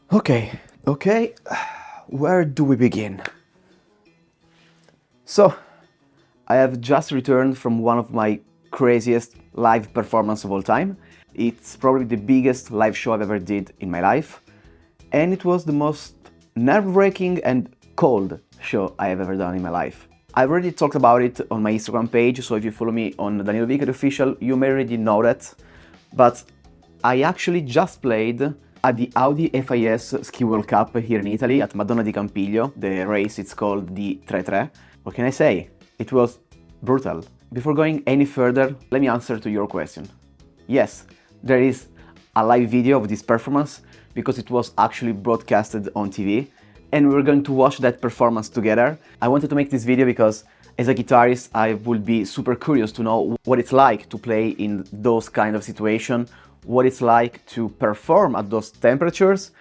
Okay, where do we begin? So, I have just returned from one of my craziest live performances of all time. It's probably the biggest live show I've ever did in my life, and it was the most nerve-wracking and cold show I have ever done in my life. I've already talked about it on my Instagram page, so if you follow me on Danilo Vicari Official, you may already know that, but I actually just played at the Audi FIS Ski World Cup here in Italy at Madonna Di Campiglio. The race, it's called the 3-3. What can I say? It was brutal. Before going any further, let me answer to your question. Yes, there is a live video of this performance because it was actually broadcasted on TV, and we're going to watch that performance together. I wanted to make this video because as a guitarist, I would be super curious to know what it's like to play in those kind of situations, what it's like to perform at those temperatures,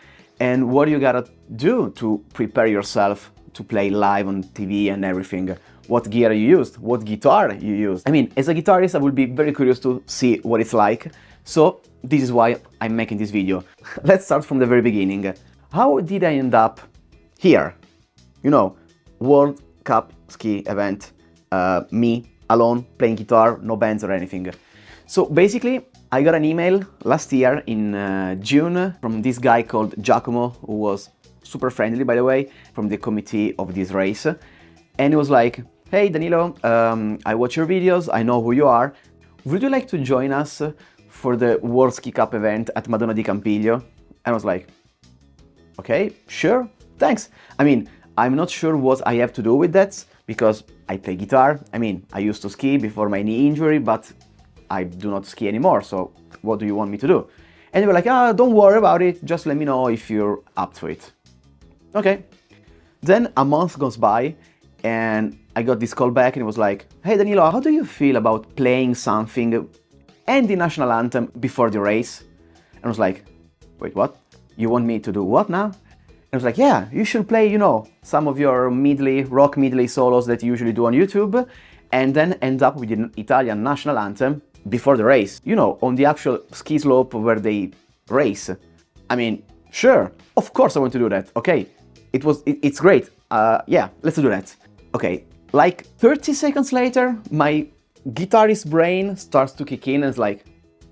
and what you gotta do to prepare yourself to play live on TV and everything. What gear you used, what guitar you used. I mean, as a guitarist, I would be very curious to see what it's like. So this is why I'm making this video. Let's start from the very beginning. How did I end up here? You know, World Cup ski event, me alone playing guitar, no bands or anything. So basically, I got an email last year in June from this guy called Giacomo, who was super friendly, by the way, from the committee of this race. And he was like, hey Danilo, I watch your videos, I know who you are. Would you like to join us for the World Ski Cup event at Madonna Di Campiglio? And I was like, okay, sure, thanks. I mean, I'm not sure what I have to do with that because I play guitar. I mean, I used to ski before my knee injury, but I do not ski anymore, so what do you want me to do? And they were like, don't worry about it, just let me know if you're up to it. Okay. Then a month goes by and I got this call back and it was like, hey Danilo, how do you feel about playing something and the national anthem before the race? And I was like, wait, what? You want me to do what now? And I was like, yeah, you should play, you know, some of your rock medley solos that you usually do on YouTube, and then end up with the Italian national anthem before the race, you know, on the actual ski slope where they race. I mean, sure, of course I want to do that, okay? It's great, yeah, let's do that. Okay, like 30 seconds later, my guitarist brain starts to kick in and it's like,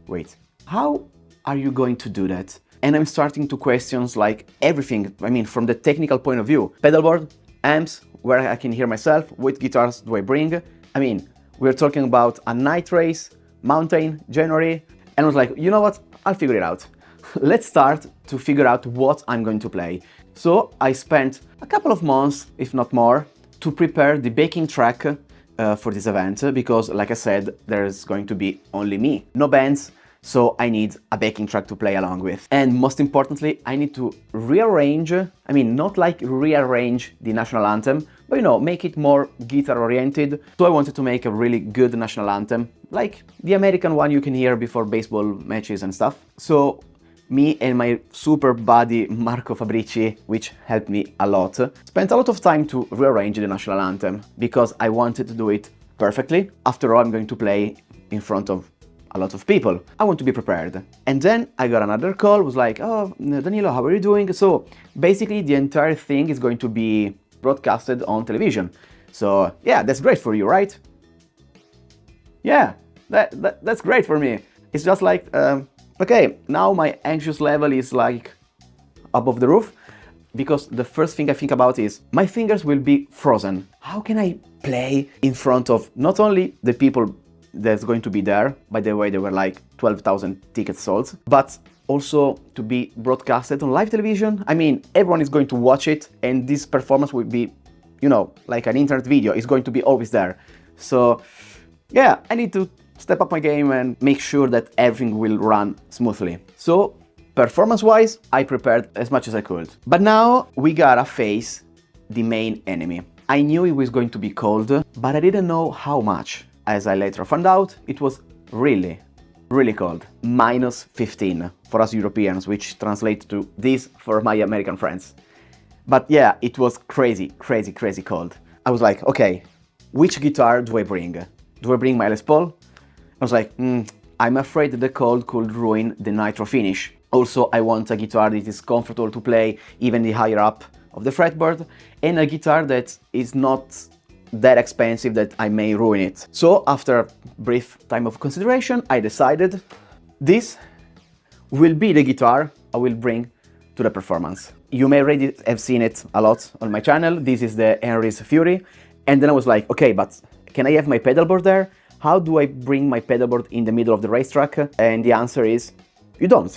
wait, how are you going to do that? And I'm starting to question like everything, I mean, from the technical point of view. Pedalboard, amps, where I can hear myself, what guitars do I bring? I mean, we're talking about a night race, mountain, January, and I was like, you know what, I'll figure it out. Let's start to figure out what I'm going to play. So I spent a couple of months, if not more, to prepare the backing track for this event, because like I said, there's going to be only me, no bands, so I need a backing track to play along with. And most importantly, I need to rearrange, I mean, not like rearrange the national anthem, but you know, make it more guitar oriented. So I wanted to make a really good national anthem, like the American one you can hear before baseball matches and stuff. So me and my super buddy Marco Fabrici, which helped me a lot, spent a lot of time to rearrange the national anthem because I wanted to do it perfectly. After all, I'm going to play in front of a lot of people. I want to be prepared. And then I got another call, was like, oh, Danilo, how are you doing? So basically the entire thing is going to be broadcasted on television. So yeah, that's great for you, right? Yeah, that's great for me. It's just like, okay, now my anxious level is like above the roof, because the first thing I think about is my fingers will be frozen. How can I play in front of not only the people that's going to be there, by the way, there were like 12,000 tickets sold, but also to be broadcasted on live television? I mean, everyone is going to watch it, and this performance will be, you know, like an internet video. It's going to be always there. So yeah, I need to step up my game and make sure that everything will run smoothly. So performance-wise, I prepared as much as I could. But now we gotta face the main enemy. I knew it was going to be cold, but I didn't know how much. As I later found out, it was really cold. -15 for us Europeans, which translates to this for my American friends. But yeah, it was crazy cold. I was like, okay, which guitar do I bring? Do I bring my Les Paul? I was like, I'm afraid that the cold could ruin the nitro finish. Also, I want a guitar that is comfortable to play even the higher up of the fretboard, and a guitar that is not that expensive that I may ruin it. So after a brief time of consideration, I decided this will be the guitar I will bring to the performance. You may already have seen it a lot on my channel. This is the Henry's Fury. And then I was like, okay, but can I have my pedalboard there? How do I bring my pedalboard in the middle of the racetrack? And the answer is, you don't.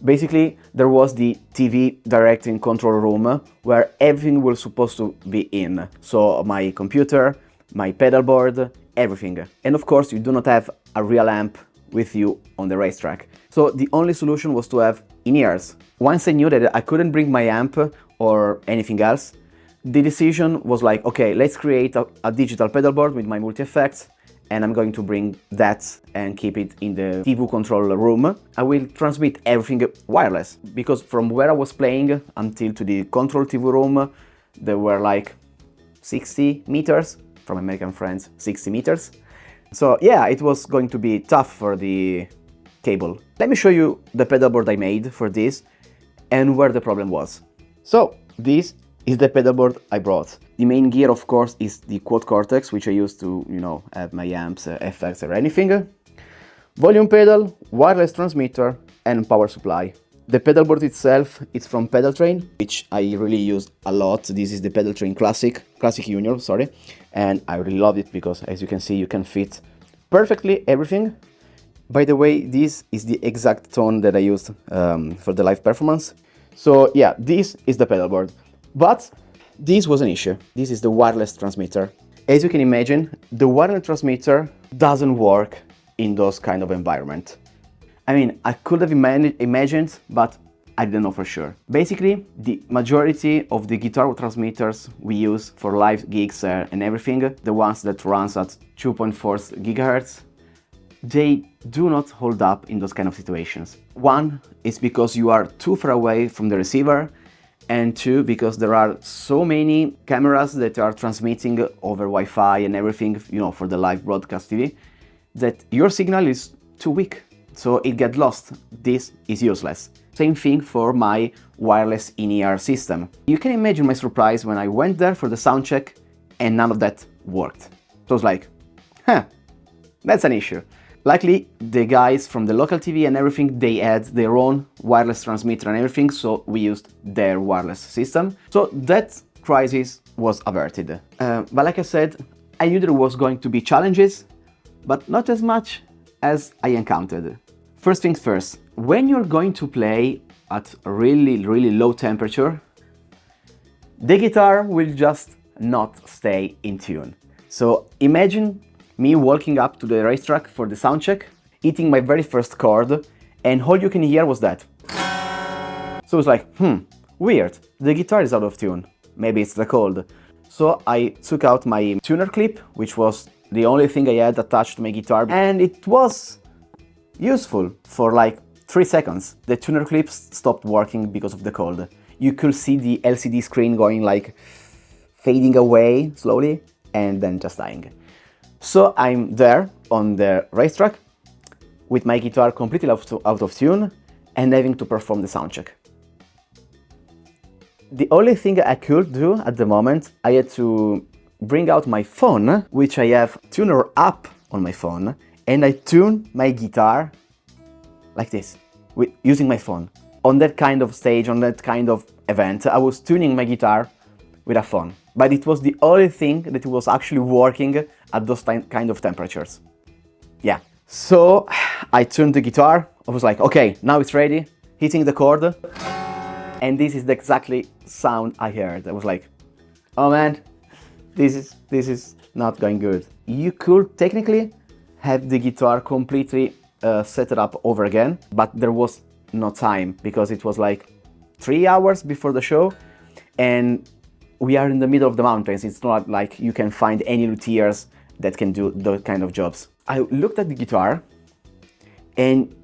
Basically, there was the TV directing control room where everything was supposed to be in. So my computer, my pedalboard, everything. And of course, you do not have a real amp with you on the racetrack. So the only solution was to have in-ears. Once I knew that I couldn't bring my amp or anything else, the decision was like, okay, let's create a digital pedalboard with my multi-effects, and I'm going to bring that and keep it in the TV control room. I will transmit everything wireless, because from where I was playing until to the control TV room, there were like 60 meters, from American friends, 60 meters. So yeah, it was going to be tough for the cable. Let me show you the pedalboard I made for this and where the problem was. So this is the pedalboard I brought. The main gear, of course, is the Quad Cortex, which I use to, have my amps, effects or anything. Volume pedal, wireless transmitter and power supply. The pedalboard itself is from Pedal Train, which I really use a lot. This is the Pedal Train Classic Junior, sorry. And I really love it because, as you can see, you can fit perfectly everything. By the way, this is the exact tone that I used for the live performance. So yeah, this is the pedalboard. But this was an issue. This is the wireless transmitter. As you can imagine, the wireless transmitter doesn't work in those kind of environment. I mean, I could have imagined, but I didn't know for sure. Basically, the majority of the guitar transmitters we use for live gigs and everything, the ones that runs at 2.4 gigahertz, they do not hold up in those kind of situations. One is because you are too far away from the receiver, and two, because there are so many cameras that are transmitting over Wi-Fi and everything, for the live broadcast TV, that your signal is too weak, so it gets lost. This is useless. Same thing for my wireless in-ear system. You can imagine my surprise when I went there for the sound check and none of that worked. So I was like, that's an issue. Luckily, the guys from the local TV and everything, they had their own wireless transmitter and everything, so we used their wireless system. So that crisis was averted. But like I said, I knew there was going to be challenges, but not as much as I encountered. First things first, when you're going to play at a really, really low temperature, the guitar will just not stay in tune. So imagine me walking up to the racetrack for the sound check, hitting my very first chord, and all you can hear was that. So it's like, weird, the guitar is out of tune. Maybe it's the cold. So I took out my tuner clip, which was the only thing I had attached to my guitar, and it was useful for like 3 seconds. The tuner clips stopped working because of the cold. You could see the LCD screen going like fading away slowly and then just dying. So I'm there on the racetrack with my guitar completely out of tune and having to perform the sound check. The only thing I could do at the moment, I had to bring out my phone, which I have tuner app on my phone, and I tune my guitar like this, using my phone. On that kind of stage, on that kind of event, I was tuning my guitar with a phone. But it was the only thing that was actually working at those kind of temperatures. Yeah. So I tuned the guitar. I was like, okay, now it's ready. Hitting the chord. And this is the exactly sound I heard. I was like, oh man, this is not going good. You could technically have the guitar completely set it up over again, but there was no time because it was like 3 hours before the show, and we are in the middle of the mountains. It's not like you can find any luthiers that can do those kind of jobs. I looked at the guitar, and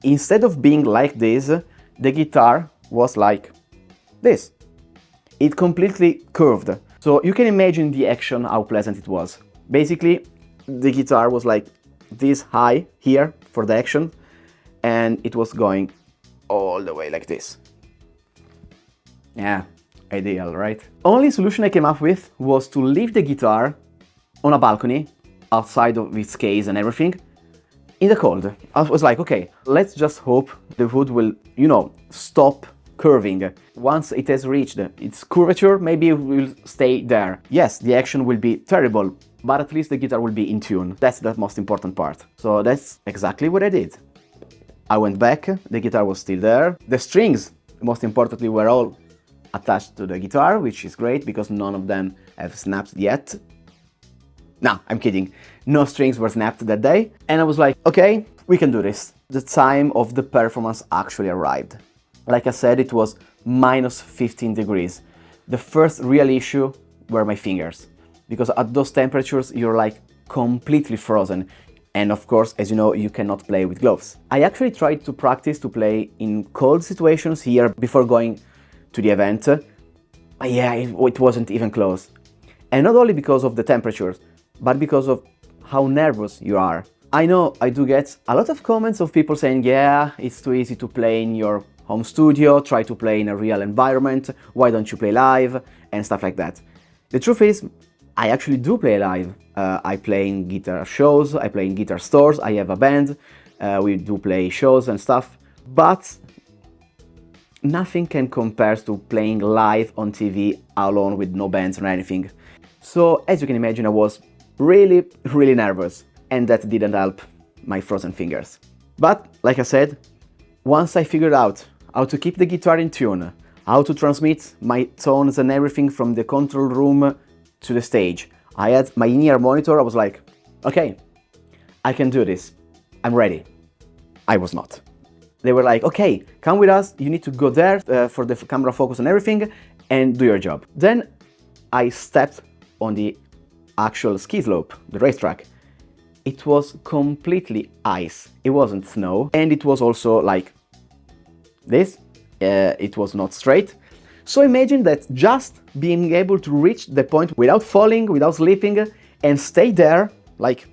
instead of being like this, the guitar was like this. It completely curved. So you can imagine the action, how pleasant it was. Basically, the guitar was like this high here for the action, and it was going all the way like this. Yeah, ideal, right? Only solution I came up with was to leave the guitar on a balcony, outside of its case and everything, in the cold. I was like, okay, let's just hope the wood will, stop curving. Once it has reached its curvature, maybe it will stay there. Yes, the action will be terrible, but at least the guitar will be in tune. That's the most important part. So that's exactly what I did. I went back, the guitar was still there. The strings, most importantly, were all attached to the guitar, which is great because none of them have snapped yet. No, I'm kidding. No strings were snapped that day. And I was like, okay, we can do this. The time of the performance actually arrived. Like I said, it was minus 15 degrees. The first real issue were my fingers, because at those temperatures, you're like completely frozen. And of course, as you know, you cannot play with gloves. I actually tried to practice to play in cold situations here before going to the event. Yeah, it wasn't even close. And not only because of the temperatures, but because of how nervous you are. I know I do get a lot of comments of people saying, yeah, it's too easy to play in your home studio, try to play in a real environment, why don't you play live, and stuff like that. The truth is, I actually do play live. I play in guitar shows, I play in guitar stores, I have a band, we do play shows and stuff, but nothing can compare to playing live on TV alone with no bands or anything. So, as you can imagine, I was really nervous, and that didn't help my frozen fingers. But, like I said, once I figured out how to keep the guitar in tune, how to transmit my tones and everything from the control room to the stage, I had my in-ear monitor, I was like, okay, I can do this, I'm ready. I was not. They were like, okay, come with us, you need to go there for the camera focus and everything, and do your job. Then I stepped on the actual ski slope, the racetrack. It was completely ice. It wasn't snow, and it was also like this. It was not straight. So imagine that just being able to reach the point without falling, without slipping, and stay there, like,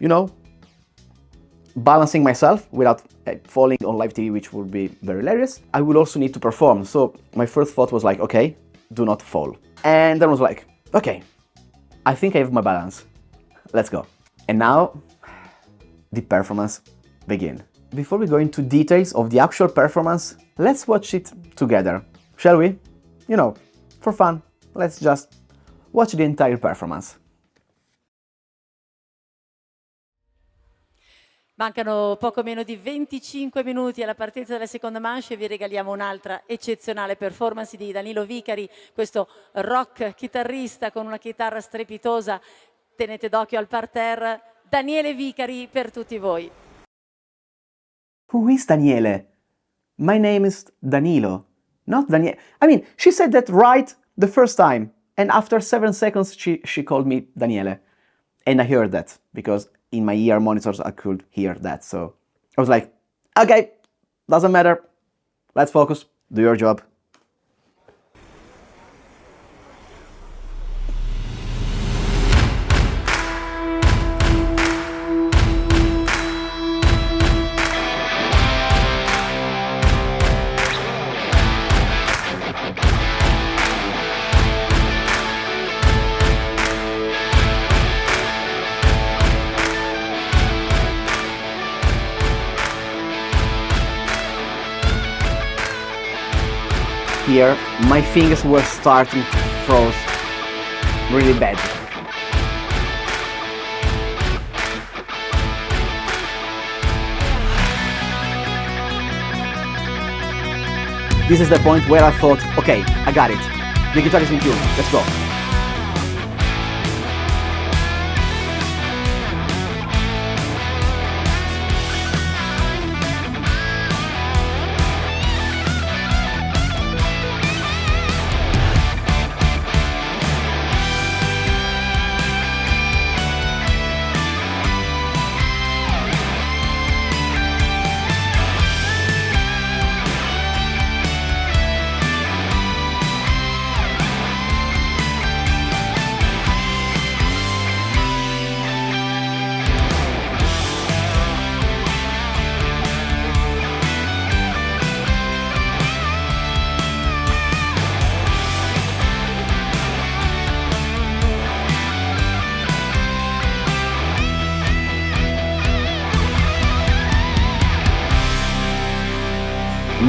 balancing myself without falling on live TV, which would be very hilarious. I would also need to perform. So my first thought was like, okay, do not fall. And then I was like, okay, I think I have my balance. Let's go. And now the performance begins. Before we go into details of the actual performance, let's watch it together, shall we? For fun, let's just watch the entire performance. Mancano poco meno di 25 minuti alla partenza della seconda manche e vi regaliamo un'altra eccezionale performance di Danilo Vicari, questo rock chitarrista con una chitarra strepitosa. Tenete d'occhio al parterre. Daniele Vicari per tutti voi. Who is Daniele? My name is Danilo, not Daniele. I mean, she said that right the first time, and after 7 seconds she called me Daniele. And I heard that, because in my ear monitors I could hear that, so I was like, okay, doesn't matter, let's focus, do your job. Here, my fingers were starting to froze really bad. This is the point where I thought, okay, I got it. The guitar is in tune, let's go.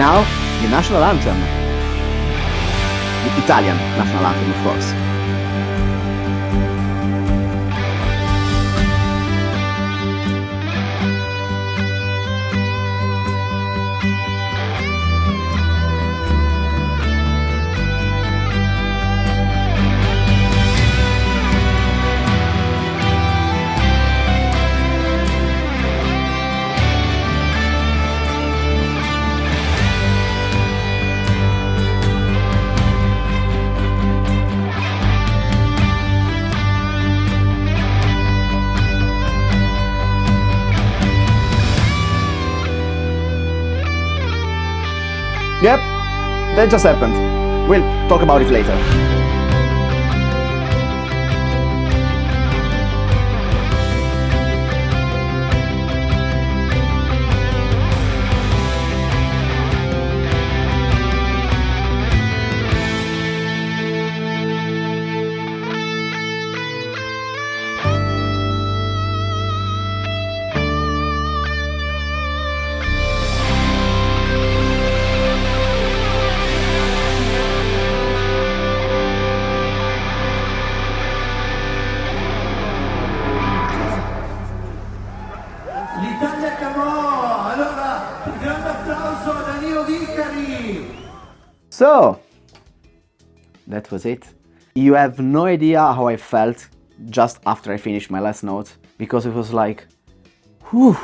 now, the national anthem. The Italian national anthem, of course. Yep, that just happened. We'll talk about it later. L'Italia chiamò! Allora, un grande applauso a Danilo Vicari! So, that was it. You have no idea how I felt just after I finished my last note, because it was like, whew,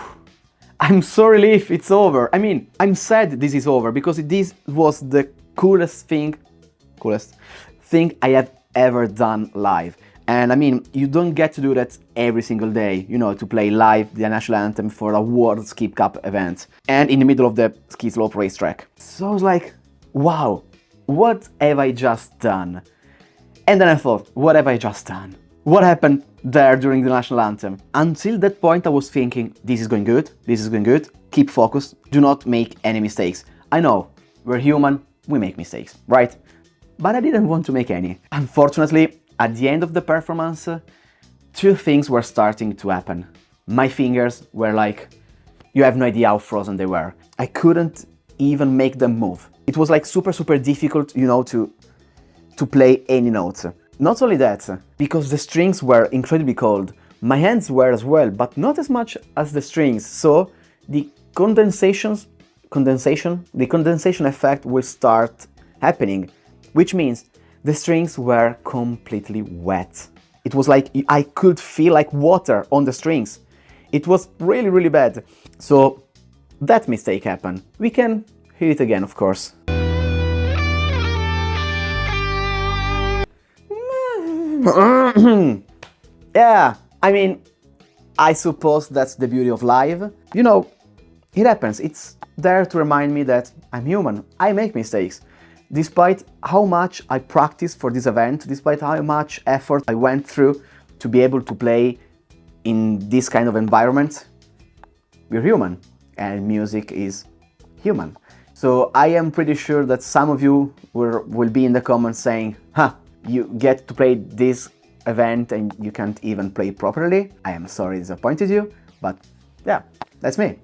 I'm so relieved it's over. I mean, I'm sad this is over because this was the coolest thing I have ever done live. And I mean, you don't get to do that every single day, you know, to play live the national anthem for a World Ski Cup event and in the middle of the ski slope racetrack. So I was like, wow, what have I just done? And then I thought, what have I just done? What happened there during the national anthem? Until that point I was thinking, this is going good, keep focused, do not make any mistakes. I know, we're human, we make mistakes, right? But I didn't want to make any. Unfortunately, at the end of the performance, two things were starting to happen. My fingers were like, you have no idea how frozen they were. I couldn't even make them move. It was like super difficult, you know, to play any notes. Not only that, because the strings were incredibly cold, my hands were as well, but not as much as the strings. So the condensation effect will start happening, which means the strings were completely wet. It was like I could feel like water on the strings. It was really bad. So that mistake happened. We can hear it again, of course. Yeah, I mean, I suppose that's the beauty of live. You know, it happens. It's there to remind me that I'm human. I make mistakes. Despite how much I practiced for this event, despite how much effort I went through to be able to play in this kind of environment, we're human, and music is human. So I am pretty sure that some of you will be in the comments saying, huh, you get to play this event and you can't even play properly. I am sorry I disappointed you, but yeah, that's me.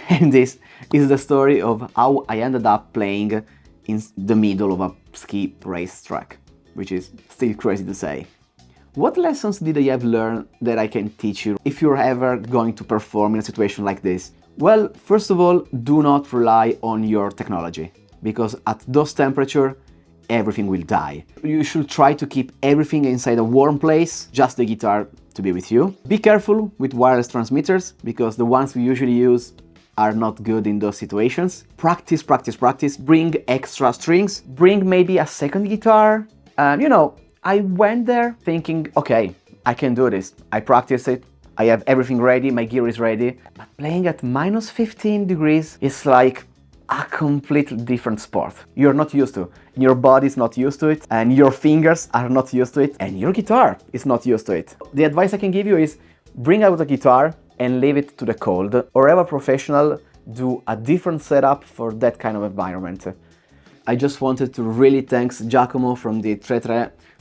And this is the story of how I ended up playing in the middle of a ski race track, which is still crazy to say. What lessons did I have learned that I can teach you if you're ever going to perform in a situation like this? Well, first of all, do not rely on your technology, because at those temperatures, everything will die. You should try to keep everything inside a warm place, just the guitar to be with you. Be careful with wireless transmitters, because the ones we usually use are not good in those situations. Practice. Bring extra strings. Bring maybe a second guitar. You know, I went there thinking, okay, I can do this. I practice it. I have everything ready. My gear is ready. But playing at minus 15 degrees is like a completely different sport. You're not used to. Your body's not used to it, and your fingers are not used to it, and your guitar is not used to it. The advice I can give you is bring out the guitar and leave it to the cold, or have a professional do a different setup for that kind of environment. I just wanted to really thank Giacomo from the 3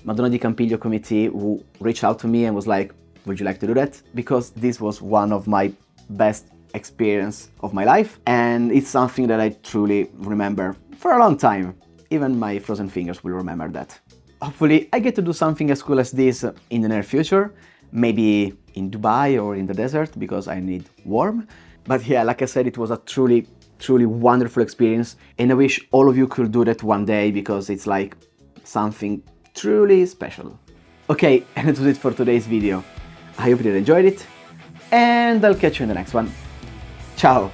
Madonna Di Campiglio committee, who reached out to me and was like, would you like to do that? Because this was one of my best experience of my life, and it's something that I truly remember for a long time. Even my frozen fingers will remember that. Hopefully I get to do something as cool as this in the near future, maybe in Dubai or in the desert, because I need warm. But yeah, like I said, it was a truly wonderful experience, and I wish all of you could do that one day, because it's like something truly special. Okay, and that was it for today's video. I hope you enjoyed it, and I'll catch you in the next one. Ciao!